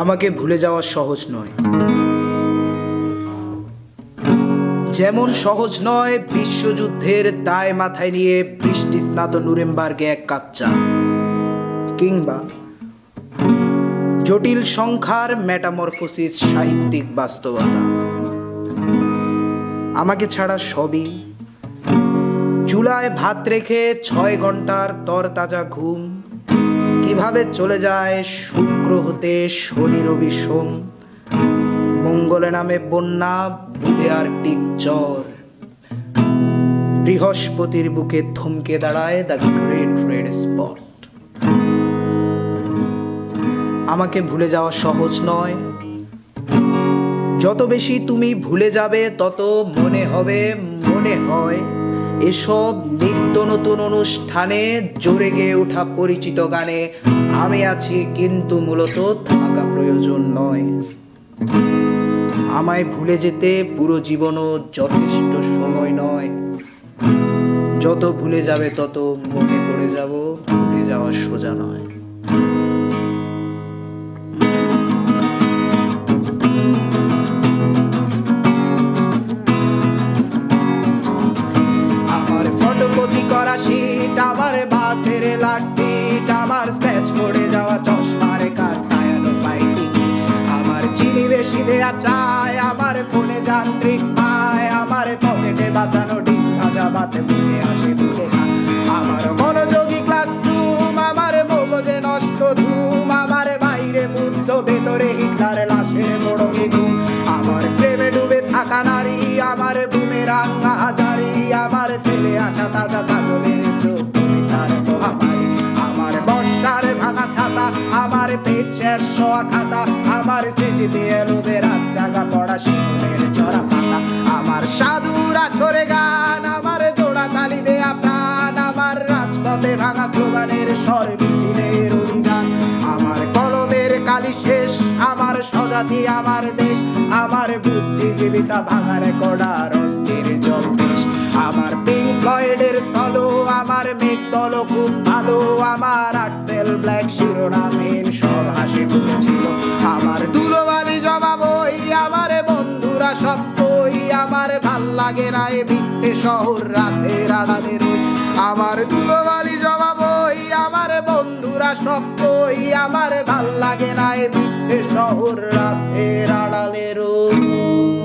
আমাকে ভুলে যাওয়া সহজ নয়, যেমন সহজ নয় বিশ্বযুদ্ধের দায় মাথায় নিয়ে বৃষ্টি স্নাত নুরেমবার্গে এক কাপ চা, কিংবা জটিল সংখ্যার মেটামরফোসিস সাহিত্যিক বাস্তবতা। আমাকে ছাড়া সবই, চুলায় ভাত রেখে 6 ঘন্টার তরতাজা ঘুম, কিভাবে চলে যায় শুক্র হতে শনি রবি সোম, মঙ্গলে নামে বন্যা, বুধে আর্কটিক জ্বর, বৃহস্পতির বুকে থমকে দাঁড়ায় দ্য গ্রেট রেড স্পট। আমাকে ভুলে যাওয়া সহজ নয়, যত বেশি তুমি ভুলে যাবে তত মনে হয় এসব নিত্য নতুন অনুষ্ঠানে জোরে গেয়ে ওঠা পরিচিত গানে আমি আছি, কিন্তু মূলত থাকা প্রয়োজন নয়। আমায় ভুলে যেতে পুরো জীবনও যথেষ্ট সময় নয়, যত ভুলে যাবে তত মনে পড়ে যাব, ভুলে যাওয়া সোজা নয়। আমার ফটোকপি করা শীট, আমার বাসের লাস্ট সিট, আমার স্ক্র্যাচ পড়ে যাওয়া চশমার কাজ সায়ানো ফাইটিং, আমার চিনি বেশি দেয়া চায়, আমার ফোনে যান্ত্রিক পায়, আমার পকেটে বাঁচানো ডিম ভাজা বাতে বুকে আসে ভুলে না, আমার মনোযোগী ক্লাসরুম, আমার মগজে নষ্ট ধুম, আমার বাইরে বুদ্ধ ভেতরে হিটলার লাশের মোড়কে ঘুম, আমার প্রেমে ডুবে থাকা নারী, আমার বুমেরাং হাজারি, আমার ফেলে আসা তাজা কাজলের চোখ তার মহামারী, আমার বর্ষার ভাঙা ছাতা, আমার পেট শেষ শোয়া খাতা, আমার সেজিতে এলোদের রাত জাগা পড়া শিশুদের চড়া পাতা, আমার সাধুর আসরে গান, আমার জোড়া তালি দেয়া প্রাণ, আমার রাজপথে ভাঙা স্লোগানের স্বর মিছিলের অভিযান, আমার কলমের কালি শেষ, আমার স্বজাতি আমার দেশ, আমার বুদ্ধিজীবিতা ভাঙা রেকর্ডার অস্থির জলদেশ, আমার পিঙ্ক ফ্লয়েডের সলো, আমার মেঘ দল খুব ভালো, আমার আর্টসেল ব্ল্যাক শিরোনামহীন সব হাসি ফুটেছিল, আমার ধুলোবালি জমা বই, আমার বন্ধুরা সব কই, আমার ভাল লাগে না এ মিথ্যে শহর রাতের আড়ালে রই, আমার ধুলোবালি জমা বই, আমার বন্ধুরা সব কই, আমার ভাল লাগে না এ মিথ্যে শহর রাতের আড়ালে রই।